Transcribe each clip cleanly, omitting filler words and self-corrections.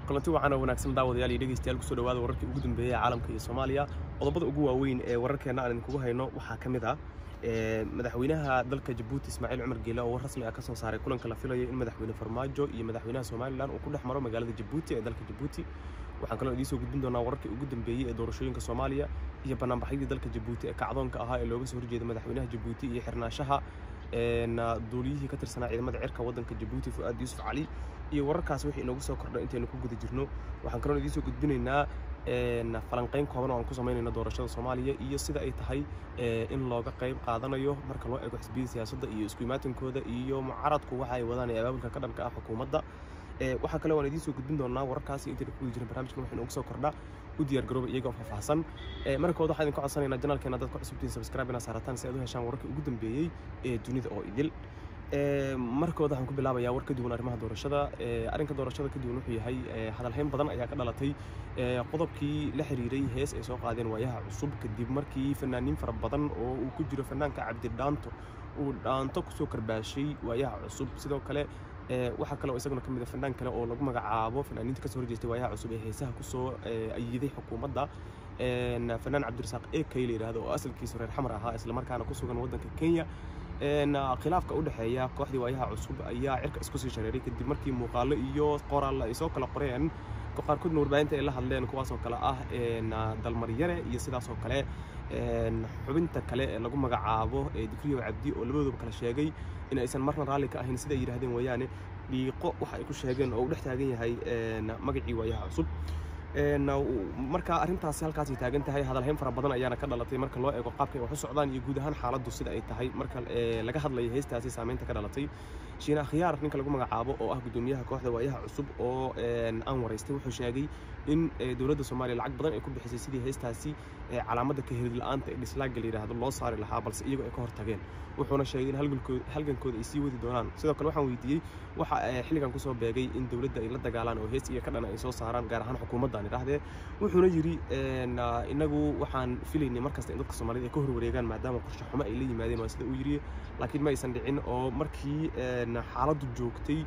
kulanti waxaana wanaagsan daawadayaal iyo dhageystayaal kusoo dhawaada wararkii ugu dambeeyay caalamka iyo Soomaaliya qodobada ugu waaweyn ee wararkeena aan idinku hayno waxaa kamid ah madaxweynaha dalka Djibouti Ismaaciil Cumar Geele oo rasmi ah ka soo saaray kulanka la filayo in madaxweyne Farmaajo iyo madaxweynaha Soomaaliland uu ku dhex maro magaalada Djibouti ee dalka Djibouti waxaan kaloo idiin soo gudbin doonaa wararkii ugu dambeeyay ee doorashooyinka Soomaaliya iyo banaanbaxyadii dalka Djibouti ee kacdoonka ahaa ee looga soo horjeeday madaxweynaha Djibouti iyo xirnaanshaha duuliyihii ka tirsanaa ciidamada cirka wadanka Djibouti Fuad Yusuf Ali iyo wararkaas wixii inoogu soo kordhay intaynu ku guda jirno waxaan kaloo idiin soo gudbinaynaa falanqeyn kooban oo aan ku sameynayno doorashada Soomaaliya iyo sida ay tahay in looga qayb qaadanayo marka loo eego xisbiyada siyaasadda iyo isku imaatinkooda iyo mucaaradku waxa ay wadaan abaabulka ka dhanka ah xukuumadda waxa kale oo aan idiin soo gudbin doonaa wararkaas intaynu ku guda jirno barnaamijkan waxaa inoogu soo kordha u diyaar garooba iyagoo faahfaahsan markooda waxaan idinku codsanaynaa janaalkeena dadka cusubtiin subscribe ina saarataan si aad u heshaan wararkii ugu dambeeyay ee dunida oo idil markooda waxaan ku bilaabayaa war ka duwan arrimaha doorashada arrinka doorashada ka duwan wuxuu yahay hadalhayn badan ayaa ka dhalatay qodobkii la xiriiray hees ay soo qaadeen waayaha cusub kadib markii fanaaniin fara badan oo uu ku jiro fanaanka Cabdi Dhaanto uu dhaanto ku soo karbaashay waayaha cusub sidoo kale waxa kale oo isaguna kamid ah fanaan kale oo lagu magacaabo fanaaniinta ka soo horjeestay waayaha cusub ee heesaha ku soo ayiday xukuumadda fanaan Cabdirasaaq Kayli yiraahdo oo asalkiisu reer xamar ahaa isla markaana ku sugan wadanka Kenya khilaafka u dhaxeeya kooxdii waayaha cusub ayaa cirka isku sii shareeray kadib markii muuqaalo iyo qoraal ay soo kala qoreen qaarkoodna warbaahinta ay la hadleen kuwaas oo kale ah dalmaryare iyo sidaas oo kale xubinta kale ee lagu magacaabo Dikriyo Cabdi oo labadooduba kala sheegay in aysan marna raalli ka ahayn sida ay yiraahdeen wayaane dhiiqo waxa ay ku sheegeen oo u dhex taagan yahay magacii waayaha cusub marka arrintaasi halkaas ay taagan tahay hadalhayn fara badan ayaana ka dhalatay marka loo eego qaabka ay wax u socdaan iyo guud ahaan xaaladdu sida ay tahay marka laga hadlayo heestaasi saameynta ka dhalatay Shiina Khiyaar ninka lagu magacaabo oo ah gudoomiyaha kooxda waayaha cusub oo aan wareystay wuxuu sheegay in dawladda Soomaaliya lacag badan ay ku bixisay sidii heestaasi calaamada ka helid la'aanta ee dislike la yiraahdo loo saari lahaa balse iyagu ay ka hortageen wuxuuna sheegay in halgankooda ay sii wadi doonaan sidoo kale waxaan weydiiyey waxa xilligan ku soo beegay in dawladda ay la dagaalaan oo hees iyo ka dhan ay soo saaraan gaar ahaan xukuumadda yiraahdee wuxuuna yiri inagu waxaan filaynay markasta in dadka Soomaaliyeed ay ka horwareegaan maadaama qorshe xumo ay la yimaadeen waa sida uu yiri laakiin ma aysan dhicin oo markii xaaladdu joogtay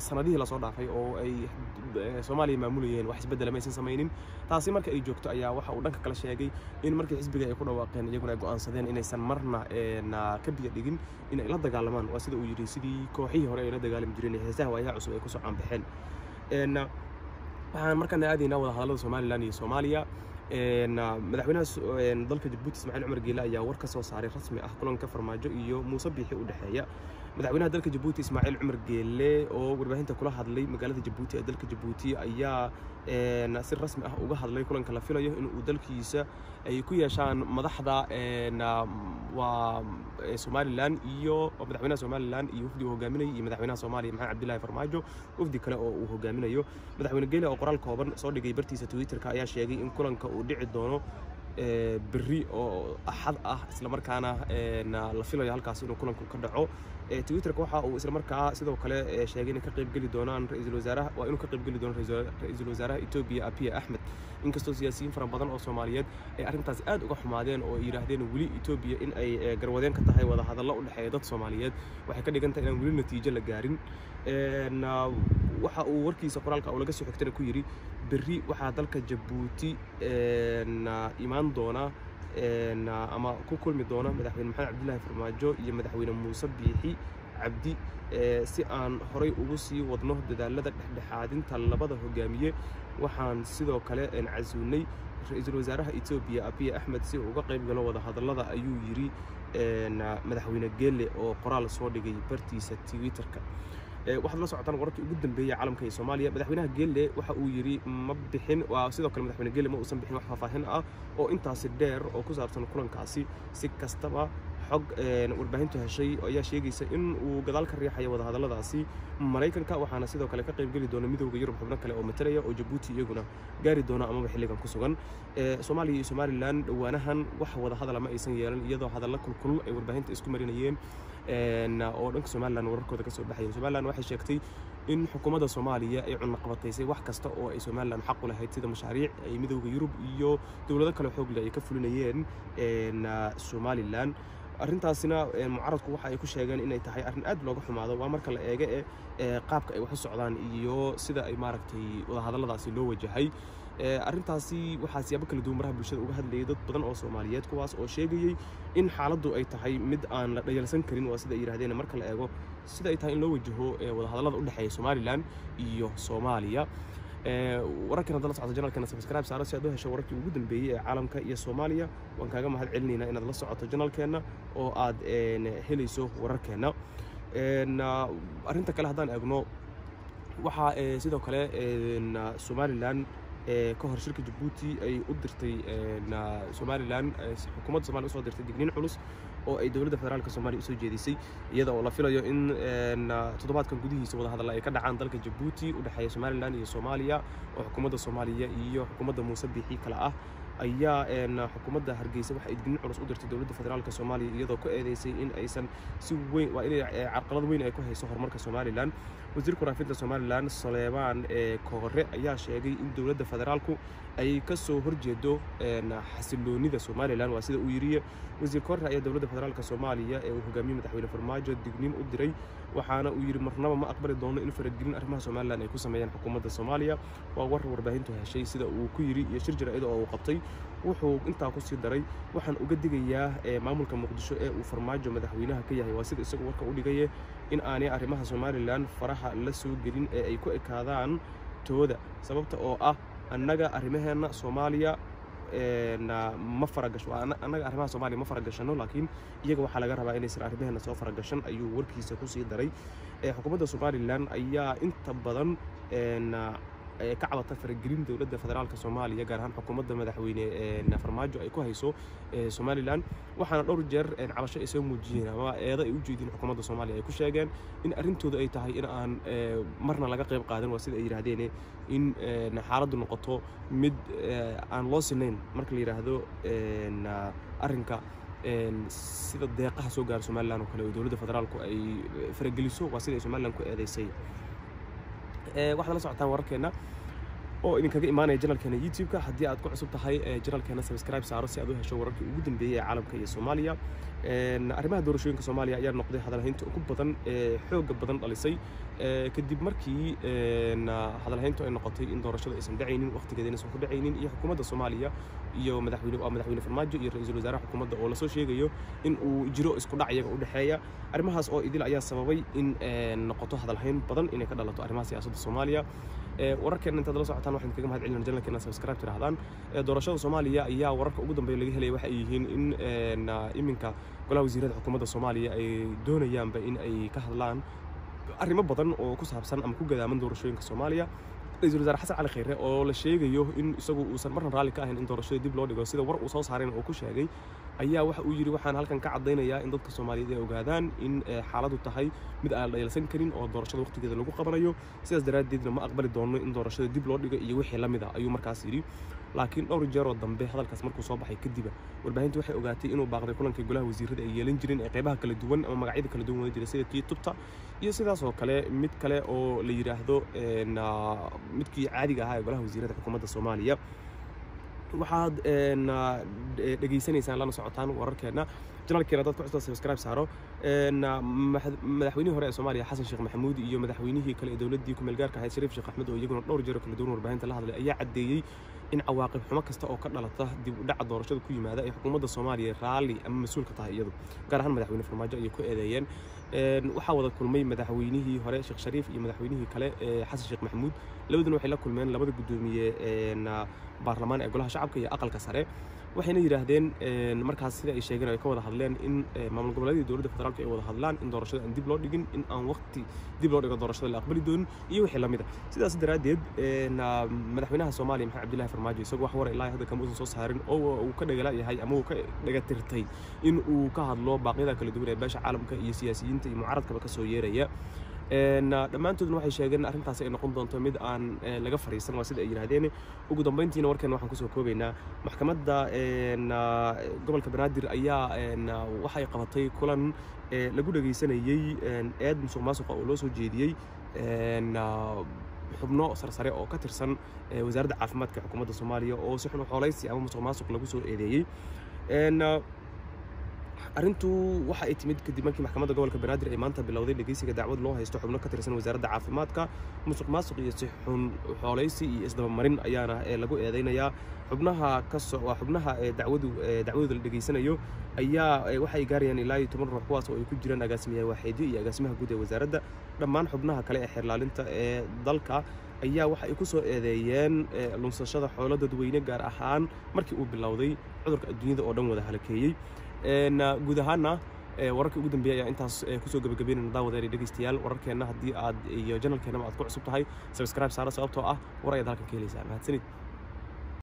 sanadihii la soo dhaafay oo ay Soomaaliya maamulayeen wax isbedel ma aysan sameeynin taasi marka ay joogto ayaa waxa uu dhanka kala sheegay in markii xisbiga ay ku dhawaaqeen iyaguna ay go'aansadeen inaysan marna ka biyo dhigin in ay la dagaalamaan waa sida uu yiri sidii kooxihii hore ay la dagaalami jireen heesaha waayaha cusub ay ku soo caanbaxeen waxaan markaan aadaynaa wada hadallada Soomaaliland iyo Soomaaliya madaxweynaha dalka Djibouti Ismaaciil Cumar Geele ayaa war ka soo saaray rasmi ah kulanka Farmaajo iyo Muuse Biixi u dhaxeeya madaxweynaha dalka Djibouti Ismaaciil Cumar Geele oo warbaahinta kula hadlay magaalada Djibouti ee dalka Djibouti ayaa si rasmi ah uga hadlay kulanka la filayo in uu dalkiisa ay ku yeeshaan madaxda waa Soomaaliland iyo madaxweynaha Soomaaliland iyo wafdi hogaaminaya iyo madaxweynaha Soomaaliya Maxamed Cabdilaahi Farmaajo wafdi kale oo uu hogaaminayo madaxweyne Geele oo qoraal kooban soo dhigay bartiisa Twitterka ayaa sheegay in kulanka uu dhici doono berri oo axad ah isla markaana la filayo halkaas inuu kulanku ka dhaco Twitterka waxa uu isla markaa sidoo kale sheegay in ka qayb gali doonaan ra'iisul wasaaraha waa inuu ka qayb gali doono ra'iisul wasaaraha Itoobiya Abiy Ahmed inkastoo siyaasiyiin fara badan oo Soomaaliyeed ay arrintaas aad uga xumaadeen oo yiraahdeen wali Itoobiya in ay garwadeen ka tahay wada hadallo u dhaxeeya dad Soomaaliyeed waxay ka dhigan tahay in wali natiijo la gaarin waxa uu warkiisa qoraalka uu laga soo xigtay ku yiri berri waxa dalka Djibouti imaan doona ama ku kulmi doona madaxweyne Maxamed Cabdilaahi Farmaajo iyo madaxweyne Muuse Biixi Cabdi si aan horay ugu sii wadno dadaalada dhexdhexaadinta labada hogaamiye waxaan sidoo kale casuunay ra'iisul wasaaraha Itoobiya Abiy Ahmed si uu uga qayb galo wada hadallada ayuu yiri madaxweyne Geele oo qoraal soo dhigay bartiisa Twitterka waxaad la socotaan wararkii ugu dambeeyay caalamka iyo Soomaaliya madaxweynaha Geele waxa uu yiri ma bixin waa sidoo kale madaxweyne Geele ma uusan bixin wax faahfaahin ah oo intaas dheer oo ku saabsan kulankaasi si kastaba xog warbaahintu heshay ayaa sheegaysa in uu gadaal ka riixayo wada hadalladaasi Mareykanka waxaana sidoo kale ka qayb gali doona midowga Yurub xubno kale oo matalaya oo Djibouti iyaguna gaari doona ama xilligan ku sugan Soomaaliya iyo Somaliland dhawaanahan wax wada hadal ma aysan yeelan iyadoo hadallo kulkul ay warbaahinta isku marinayeen oo dhanka Somaliland wararkooda ka soo baxay Somaliland waxay sheegtay in xukuumadda Soomaaliya ay cunaqabataysay wax kasta oo ay Somaliland xaq u lahayd sida mashaariic ay midowga Yurub iyo dawlado kale xoog leh ay ka fulinayeen Somaliland arrintaasina mucaaradku waxa ay ku sheegeen inay tahay arrin aad looga xumaado waa marka la eego qaabka ay wax u socdaan iyo sida ay maaragtay wada hadalladaasi loo wajahay arrintaasi waxaa siyaabo kala duwan maraha bulshada uga hadlayay dad badan oo Soomaaliyeed kuwaas oo sheegayay in xaaladdu ay tahay mid aan la dhayalsan karin waa sida ay yiraahdeen marka la eego sida ay tahay in loo wajaho wada hadallada u dhaxeeya Somaliland iyo Soomaaliya wararkan hadda la socdo channelkeena subscribe saaro si aad u hesho wararkii ugu dambeeyay ee caalamka iyo Soomaaliya waan kaaga mahad celinaynaa inaad la socoto channelkeena oo aad helayso wararkeena arrinta kale haddaan eegno waxa sidoo kale Somaliland ka hor shirka Djibouti ay u dirtay Somaliland xukuumadda Soomaaliya u soo dirtay digniin culus oo ay dawladda federaalka Soomaaliya u soo jeedisay iyada oo la filayo in toddobaadkan gudihiisa wada hadal ay ka dhacaan dalka Djibouti u dhaxeeya Somaliland iyo Soomaaliya oo xukuumadda Soomaaliya iyo xukuumadda Muuse Biixi kala ah ayaa xukuumadda Hargeysa waxa ay digniin culus u dirtay dawladda federaalka Soomaaliya iyadoo ku eedeysay in aysan si weyn waa inay carqalad weyn ay ku hayso horumarka Somaliland wasiirka warfaafinta Somaliland Saleebaan Koore ayaa sheegay in dawladda federaalku ay ka soo horjeedo xasiloonida Somaliland waa sida uu yiri wasiir Koore ayaa dawladda federaalka Soomaaliya ee uu hogaamiyo madaxweyne Farmaajo digniin u diray waxaana uu yiri marnaba ma aqbali doono in faragelin arrimaha Somaliland ay ku sameeyaan xukuumadda Soomaaliya waa warbaahintu heshay sida uu ku yiri iyo shir jaraa'id oo uu qabtay wuxuu intaa ku sii daray waxaan uga digayaa maamulka Muqdisho ee uu Farmaajo madaxweynaha ka yahay waa sida isagu warka u dhigay in aanay arrimaha Somaliland faraha la soo gelin ee ay ku ekaadaan tooda sababta oo ah annaga arrimaheena Soomaaliya ma faragasho annaga arrimaha Soomaaliya ma faragashano laakiin iyaga waxa laga rabaa inay sir arrimaheena soo faragashan ayuu warkiisa ku sii daray xukuumadda Somaliland ayaa inta badan ka cabata faragelin dawladda federaalka Soomaaliya gaar ahaan xukuumadda madaxweyne Farmaajo ay ku hayso Somaliland waxaana dhowr jeer cabasho ay soo muujiyeen ama eedo ay u jeedin xukuumadda Soomaaliya ay ku sheegeen in arrintooda ay tahay in aan marna laga qayb qaadan waa sida ay yiraahdeen in xaaladdu noqoto mid aan loo sinayn marka la yiraahdo arrinka sida deeqaha soo gaar Somaliland oo kale oo dawladda federaalku ay farageliso waa sida ay Somaliland ku eedeysay waxaad la socotaan wararkeena oo idinkaga imaanaya channelkeena YouTube-ka haddii aad ku cusub tahay channelkeena subscribe saaro si aad u hesho wararkii ugu dambeeyay ee caalamka iyo Soomaaliya arrimaha doorashooyinka Soomaaliya ayaa noqday hadalhaynta ugu badan xooga badan dhalisay kadib markii hadalhayntu ay noqotay in doorashada aysan dhacaynin waqtigeedana aysan ku dhacaynin iyo xukuumadda Soomaaliya iyo madaxweyne Farmaajo iyo ra'iisul wasaaraha xukuumadda oo la soo sheegayo in uu jiro isku dhac iyaga u dhaxeeya arrimahaas oo idil ayaa sababay in noqoto hadalhayn badan inay ka dhalato arrimaha siyaasadda Soomaaliya wararkeena intaad la socotaan waxaan kaga mahad celinaa channelkeena subscribe tirahdaan doorashada Soomaaliya ayaa wararka ugu dambeeya laga helay waxa ay yihiin in iminka golaha wasiirada xukuumadda Soomaaliya ay doonayaanba in ay ka hadlaan arrimo badan oo ku saabsan ama ku gadaaman doorashooyinka Soomaaliya ra'iisul wasaare Xasan Cali Khayre oo la sheegayo in isagu uusan marna raali ka ahayn in doorashada dib loo dhigo sida war uu soo saareen oo ku sheegay ayaa waxa uu yiri waxaan halkan ka cadeynayaa in dadka Soomaaliyeed ay ogaadaan in xaaladdu tahay mid aan la yeelsan karin oo doorashada waqtigeeda lagu qabanayo sidaas daraadeedna ma aqbali doono in doorashada dib loo dhigo iyo wixii la mid ah ayuu markaas yiri laakiin dhowr jeer oo dambe hadalkaas markuu soo baxay kadib warbaahintu waxay ogaatay inuu baaqday kulankii golaha wasiirada ay yeelan jireen ee qaybaha kala duwan ama magacyada kala duwan wada jira sida kii tubta iyo sidaas oo kale mid kale oo la yiraahdo midkii caadiga ahaa ee golaha wasiirada xukuumadda Soomaaliya waxaad dhageysanaysaan lana socotaan wararkeena channelkeena dad ku cusub subscribe saaro madaxweynihii hore ee Soomaaliya Xasan Sheekh Maxamuud iyo madaxweynihii kale ee dawladdii ku meel gaarka ahayd Shariif Sheekh Axmed oo iyaguna dhowr jeer kala duwan warbaahinta la hadlay ayaa cadeeyay in cawaaqib xumo kasta oo ka dhalata dib u dhaca doorashada ku yimaada ee xukuumadda Soomaaliya raali ama mas'uul ka tahay iyadu gaar ahaan madaxweyne Farmaajo ay ku eedeeyeen waxa wada kulmay madaxweynihii hore Sheekh Shariif iyo madaxweynihii kale Xasan Sheekh Maxamuud labaduna waxay la kulmeen labada gudoomiye baarlamaan ee golaha shacabka iyo aqalka sare waxayna yiraahdeen markaas sida ay sheegeen ay ka wada hadleen in maamul goboleedyada dawladda federaalka ay wada hadlaan in doorashada aan dib loo dhigin in aan waqti dib loo dhigo doorashada la aqbali doonin iyo wixii la mid ah sidaas daraadeed madaxweynaha Soomaaliya Maxamed Cabdullaahi Farmaajo isagoo wax war ilaa hadda kama uusan soo saarin oo uu ka dhagala yahay ama uu ka dhaga tirtay in uu ka hadlo baaqyada kala duwan ee beesha caalamka iyo siyaasiyiinta iyo mucaaradka ka soo yeeraya dhammaantoodna waxay sheegeen arrintaasi ay noqon doonto mid aan laga fariisan waa sida ay yiraahdeen ugu dambeyntiina warkeena waxaan ku soo koobaynaa maxkamadda gobolka Banaadir ayaa waxay qabatay kulan lagu dhageysanayay eed musuqmaasuqa oo loo soo jeediyay xubno sarsare oo ka tirsan wasaaradda caafimaadka xukuumadda Soomaaliya oo si xun u xoolaysi ama musuqmaasuq lagu soo eedeeyay arrintu waxa ay timid kadib markii maxkamadda gobolka Banaadir ay maanta bilowday dhageysiga dacwad loo haysto xubno ka tirsan wasaaradda caafimaadka musuqmaasuq iyo si xun xooleysi iyo isdabamarin ayaana lagu eedeynayaa xubnaha dacwadu la dhageysanayo ayaa waxay gaarayaan ilaa 10 ruux kuwaas oo ay ku jiraan agaasimaha waaxeedyo iyo agaasimaha guud ee wasaaradda dhammaan xubnaha kale ee xirlaalinta ee dalka ayaa waxa ay ku soo eedeeyeen lunsashada xoolo dadweyne gaar ahaan markii uu bilowday cudurka adduunyada oo dhan wada halakeeyay guud ahaana wararka ugu dambeeyay ayaa intaas ku soo gabagabeynayna daawadeena dhageystayaal wararkeena haddii aad iyo channelkeena aad ku cusub tahay subscribe saara sababtoo ah war ayaad halkan ka helaysaa mahadsanid